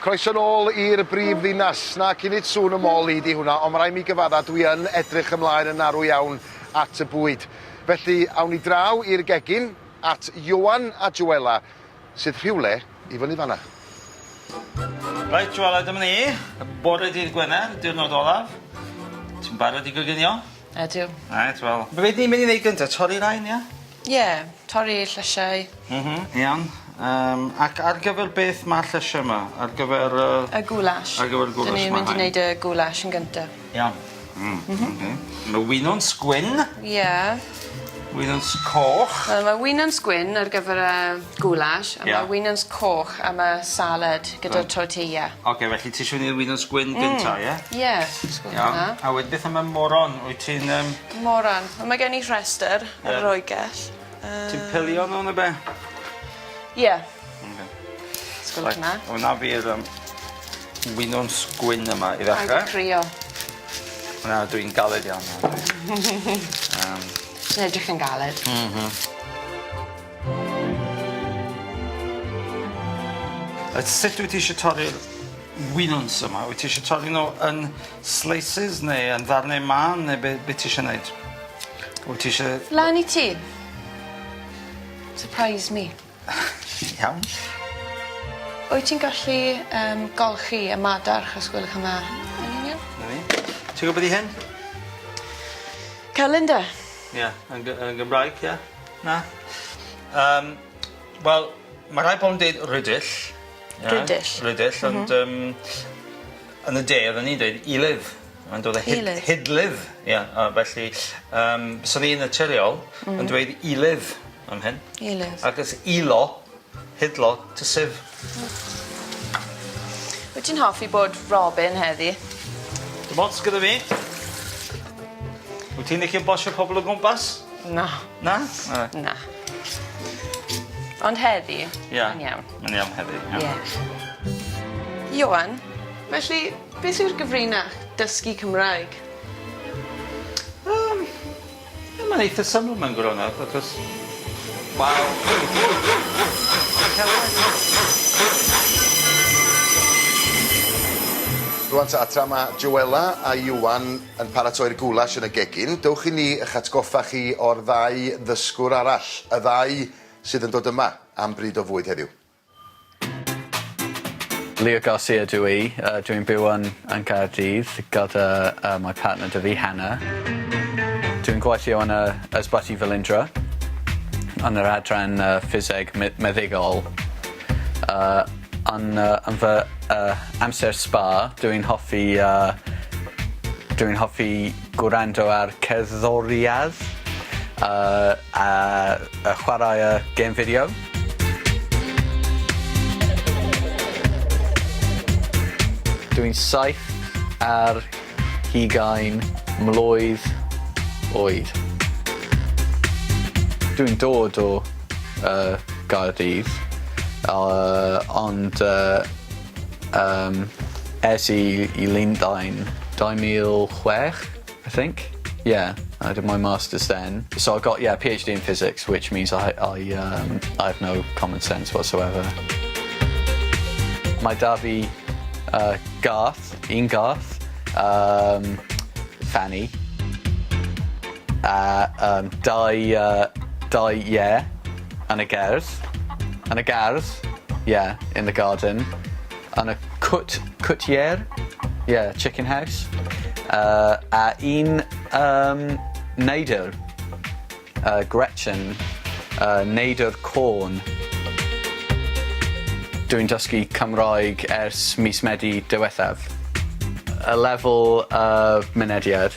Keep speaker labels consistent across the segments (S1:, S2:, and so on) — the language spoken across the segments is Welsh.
S1: croeso nôl i'r brif ddinas. Na, cyn i sŵn y môl i di hwnna, ond mae rai mi gyfadda dwi yn edrych ymlaen yn arw iawn at y bwyd. Felly, awn ni draw i'r gegin at Ioan a Joella, sydd rhywle i fyny fanna.
S2: Reit, Joella, dyma ni. Y bore dydd Gwener, diwrnod olaf. Ti'n barod i goginio?
S3: Ydw.
S2: Reit, wel. Be ni'n mynd i wneud gyntaf? Torri rain, ia?
S3: Ie, torri llysiau.
S2: Iawn. Ac ar gyfer beth mae'r llysiau yma? Ar gyfer...
S3: Y gwlash.
S2: Ar gyfer y gwlash.
S3: Dyn ni'n mynd i wneud y gwlash yn gyntaf.
S2: Iawn. Mae winons gwyn.
S3: Ie.
S2: Winons coch.
S3: Mae winons gwyn ar gyfer y gwlash, a mae winons coch am y salad gyda'r tortilla.
S2: Oce, felly ti eisiau wneud winons gwyn gyntaf, ie?
S3: Ie, sgwrs hwnna.
S2: A wedyn beth am y moron? Wyt ti'n...
S3: Moron. Mae gen i rhestr ar roegell.
S2: Ti'n pilio nhw neu be?
S3: Ie. Sgwrs hwnna.
S2: Hwna fi'r winons gwyn yma i ddechrau.
S3: Ag y crio.
S2: Hwna dwi'n galed iawn.
S3: Sy'n edrych yn galed.
S2: Sut wyt ti eisiau torri'r winons yma? Wyt ti eisiau torri nhw yn slices neu yn ddarnau man neu be ti eisiau gwneud? Wyt ti eisiau...
S3: Lan i ti. Surprise me.
S2: Iawn.
S3: Wyt ti'n gallu golchi y madarch os gwelwch yma? Yn union?
S2: Na ni. Ti'n gwybod i hyn?
S3: Calendar.
S2: Ie, yn Gymraeg, ie? Na? Wel, mae rai pobl yn dweud rydill.
S3: Rydill.
S2: Rydill, ond yn y de, oedden ni'n dweud ilydd. Mae'n dod o hidlydd. Ie, felly, so ni'n naturiol yn dweud ilydd am hyn.
S3: Ilydd.
S2: Ac ys ilo, hidlo, tysif.
S3: Wyt ti'n hoffi bod Robin heddi?
S2: Dim ots gyda fi. Wyt ti'n licio bosio pobl o gwmpas?
S3: Na.
S2: Na?
S3: Na. Ond heddi,
S2: mae'n
S3: iawn.
S2: Mae'n iawn heddi.
S3: Ie. Ioan, felly, beth yw'r gyfrinach dysgu Cymraeg?
S2: Mae'n eitha syml mewn gwrwnaf, achos... Waw!
S1: Rwan ta, tra mae Joella a Ioan yn paratoi'r gwlash yn y gegin, dewch i ni eich atgoffa chi o'r ddau ddysgwr arall, y ddau sydd yn dod yma am bryd o fwyd heddiw.
S4: Leo Garcia dwi i. Dwi'n byw yn Gaerdydd gyda my partner dy fi, Hannah. Dwi'n gweithio yn y ysbyty Felindra yn yr adran ffiseg meddygol. Yn fy amser spa, dwi'n hoffi gwrando ar cerddoriaeth a chwarae game fideo. Dwi'n 7 ar 20 mlwydd oed. Dwi'n dod o Gaerdydd, ond ers i Lundain 2006, I think. Yeah, I did my master's then. So I got, PhD in physics, which means I have no common sense whatsoever. Mae da fi Gareth, Fanny, and a Gareth, in the garden, and a cwtier, chicken house, a un neidr, Gretchen, neidr corn. Dwi'n dysgu Cymraeg ers mis Medi diwethaf. A level mynediad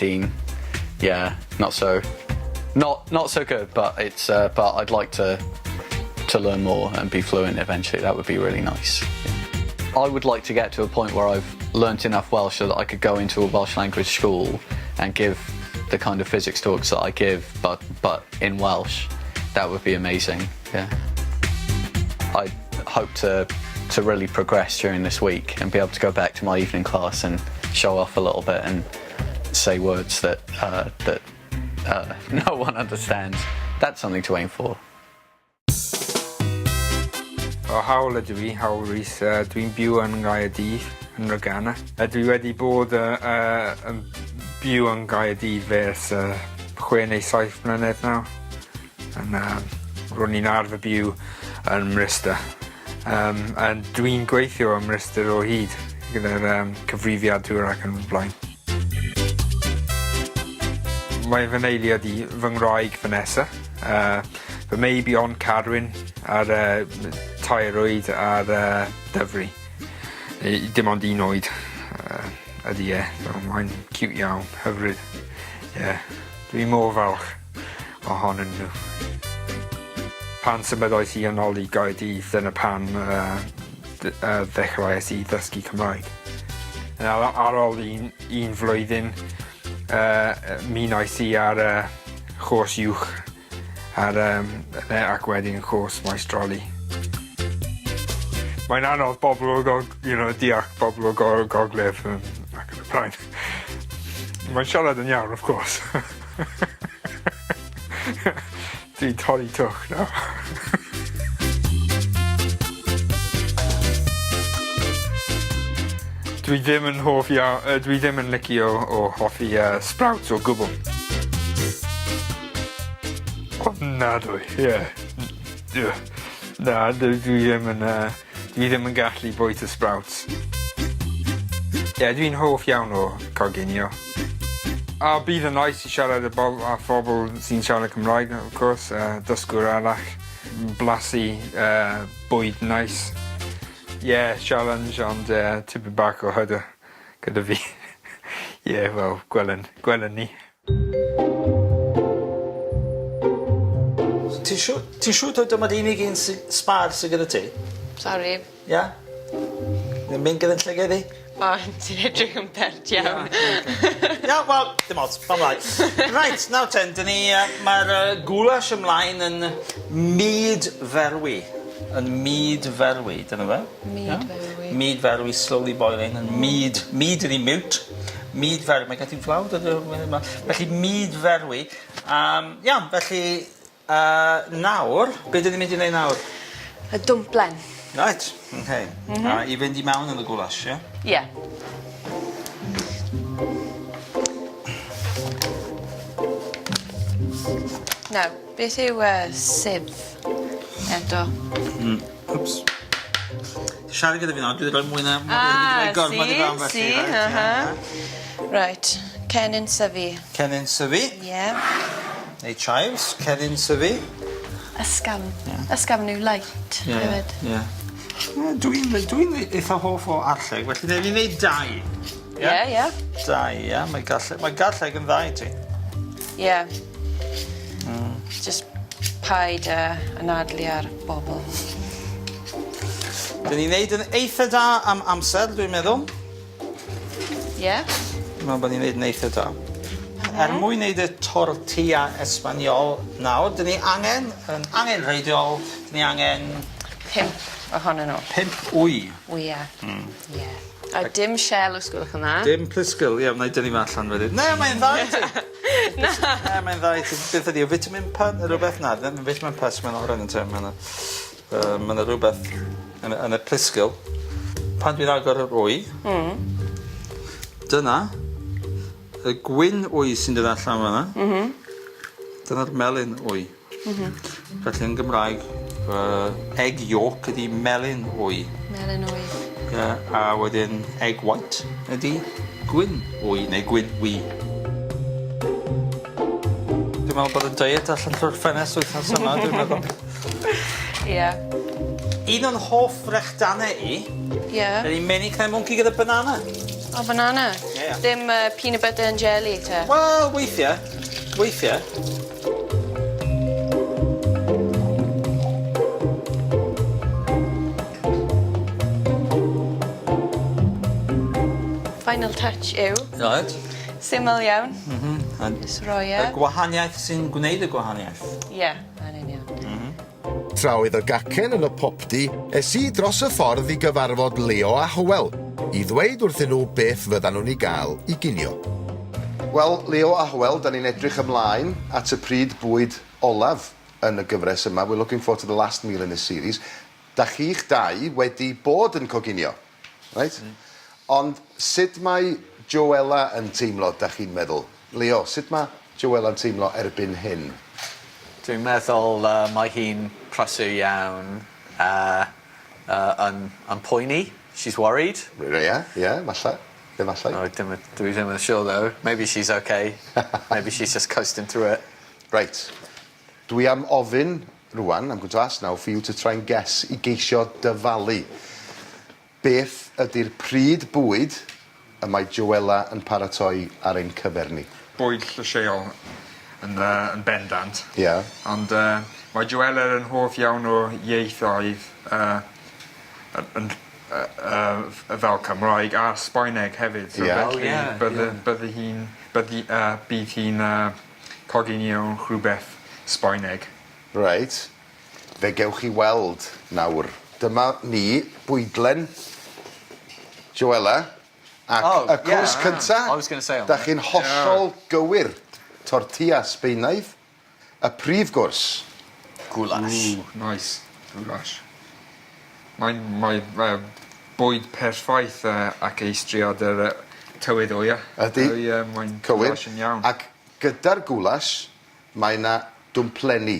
S4: 1. Yeah, not so good, but it's but I'd like to learn more and be fluent eventually. That would be really nice. Yeah. I would like to get to a point where I've learnt enough Welsh so that I could go into a Welsh language school and give the kind of physics talks that I give, but in Welsh. That would be amazing. Yeah. I hope to really progress during this week and be able to go back to my evening class and show off a little bit and say words that no one understands. That's something to aim for.
S5: O hawl ydw i, hawl Rhys. Dwi'n byw yn Gaerdydd, yn Rhagana. Dwi wedi bod yn byw yn Gaerdydd fes 6 neu 7 mlynedd nawr. Ro'n i'n arfer byw yn Mrysta. Dwi'n gweithio yn Mrysta o hyd, gyda'r cyfrifiadwyr ac yn blaen. Mae fy neiliad i fy ngwraig Vanessa. Fy meibi on Cadwyn ar 2 oed ar dyfri. Dim ond 1 oed ydy e. Mae'n cute iawn, hyfryd. Dwi mor falch ohonyn nhw. Pan symudais i yn ôl i Gaerdydd, dyna pan ddechreuais i ddysgu Cymraeg. Ar ôl un flwyddyn, minnais i ar chwrs uwch ac wedyn chwrs maistroli. Mae'n anodd bobl o deall bobl o gogledd ac yn y blaen. Mae'n siarad yn iawn, of course. Dwi'n torri twch nawr. Dwi ddim yn licio o hoffi sprouts o gwbl. Ofnadwy, ie. Na, dwi ddim yn gallu bwyta sprouts. Dwi'n hoff iawn o coginio. A bydd yn nice i siarad â phobl sy'n siarad Cymraeg, of course, dysgwyr arall, blasu bwyd nice. Challenge, ond tipyn bach o hyder gyda fi. Wel, gwelen ni.
S2: Ti'n siŵr to dyma'r unig un spar sydd gyda ti?
S3: Sorry.
S2: Ia? Ddim mynd gyda'n lle geddi?
S3: O, ti'n edrych yn pert iawn.
S2: Wel, dim ots, pan mlaen. Right, nawr ten, mae'r gwlash ymlaen yn myd ferwi. Yn myd ferwi, dyna fe?
S3: Myd ferwi.
S2: Myd ferwi, slowly boiling, yn myd yn ei mute. Myd ferwi, mae gen ti'n flawd? Felly, myd ferwi. Felly, nawr, beth ydyn ni'n mynd i wneud nawr?
S3: Y dwmplen.
S2: Right, okay. I fynd i mewn yn y gwlash, ie?
S3: Ie. Nawr, beth yw sif eto?
S2: Oops. Siarad gyda fi nawr, dwi wedi rhoi mwy na gormod i fewn felly.
S3: Right, cennin syfu.
S2: Cennin syfu.
S3: Ie.
S2: Neu chives, cennin syfu.
S3: Ysgafn yw light, hefyd.
S2: Dwi'n eitha hoff o arlleg, felly neu fi'n neud 2.
S3: Ie.
S2: 2, Mae garlleg yn dda i ti.
S3: Ie. Just paid anadlu ar bobl.
S2: Dyn ni'n neud yn eitha da am amser, dwi'n meddwl.
S3: Ie.
S2: Dwi'n meddwl bod ni'n neud yn eitha da. Mwyn neud y tortilla Espanol nawr, dyn ni angen reidiol, dyn ni angen
S3: 5 ohonyn nhw.
S2: 5 wy.
S3: Wya. Ie. A dim shell os gwelwch yn dda.
S2: Dim plisgl, wna'i dynnu fe allan wedyn. Ne, mae'n dda i ti. Mae'n dda i ti. Beth ydi o, vitamin P, rhywbeth na. Vitamin P, mae'n oren yn term. Mae'n rhywbeth yn y plisgl. Pan dwi'n agor yr wy, dyna, y gwyn wy sy'n dod allan fan'na. Dyna'r melyn wy. Felly yn Gymraeg, egg yolk ydi melyn wy.
S3: Melyn wy.
S2: A wedyn egg white ydi gwyn wy, neu gwyn wy. Dwi'n meddwl bod y diet allan trwy'r ffenest wythnos yma, dwi'n meddwl.
S3: Ie.
S2: Un o'n hoff frechdannau i, ydy menu cnau mwnci gyda banana.
S3: O, banana?
S2: Ie.
S3: Dim peanut butter and jelly, te?
S2: Wel, weithiau.
S3: Final touch yw.
S2: Right.
S3: Syml iawn. Just roi e.
S2: Y gwahaniaeth sy'n gwneud y gwahaniaeth.
S3: Ie, hynny'n iawn.
S1: Tra oedd y gacen yn y popdi, i dros y ffordd i gyfarfod Leo a Hywel, i ddweud wrthyn nhw beth fyddan nhw'n ei gael i ginio. Wel, Leo a Hywel, da ni'n edrych ymlaen at y pryd bwyd olaf yn y gyfres yma. We're looking forward to the last meal in this series. da chi'ch dau wedi bod yn coginio. Right? Ond sut mae Joella yn teimlo, da chi'n meddwl? Leo, sut mae Joella yn teimlo erbyn hyn?
S4: Dwi'n meddwl mae hi'n prysu iawn yn poeni. She's worried.
S1: Yeah, falle. Falle.
S4: Oh, dwi ddim yn sure though. Maybe she's okay. Maybe she's just coasting through it.
S1: Right. Dwi am ofyn rwan, I'm going to ask now for you to try and guess I geisio dyfalu. Beth ydy'r pryd bwyd y mae Joella yn paratoi ar ein cyfer ni?
S5: Bwyd llysieuol yn bendant.
S1: Ie.
S5: Ond mae Joella yn hoff iawn o ieithoedd fel Cymraeg a Sbaeneg hefyd. So felly bydd hi'n coginio rhywbeth Sbaeneg.
S1: Right. Fe gewch chi weld nawr. Dyma ni, bwydlen Joella. Ac y cwrs cynta,
S4: I was going to say on
S1: da chi'n hollol gywir. Tortilla Sbaenaidd. Y prif gwrs.
S4: Goulash.
S5: Ooh, nice. Goulash. Mae bwyd perffaith ac eistriad yr tywydd o ia.
S1: Ydy.
S5: Mae'n
S1: Cywir.
S5: goulash yn iawn.
S1: Ac gyda'r goulash, mae yna dwmpleni.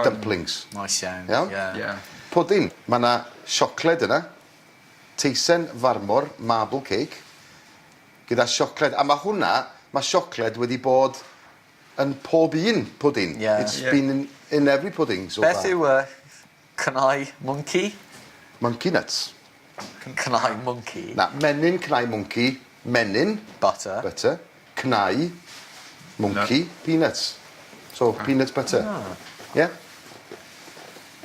S1: Dumplings.
S4: Nice iawn.
S1: Iawn?
S5: Yeah.
S1: Pwdin. Mae yna siocled yna. Teisen farmor, marble cake. Gyda siocled. A mae hwnna, mae siocled wedi bod yn pob un pwdin.
S4: Yeah.
S1: It's been in every pudding so
S4: Beth
S1: far.
S4: yw cnau monkey?
S1: Monkey nuts.
S4: Cnau monkey.
S1: Na, menyn, cnau monkey. Menyn,
S4: Butter.
S1: butter. Cnau, monkey, peanuts. So, peanut butter. Yeah?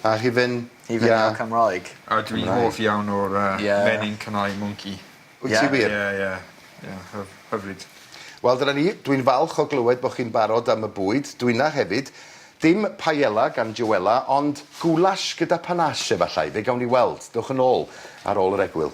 S1: A hyfen...
S4: Even yeah. Cymraeg.
S5: A dwi'n hoff iawn o'r menyn cynnau monkey.
S1: Wyt ti wir?
S5: Hyfryd.
S1: Wel, dyna ni, dwi'n falch o glywed bod chi'n barod am y bwyd. Dwi'n na hefyd. Dim paella gan Joella, ond goulash gyda panache efallai. Fe gawn ni weld. Dewch yn ôl ar ôl yr egwyl.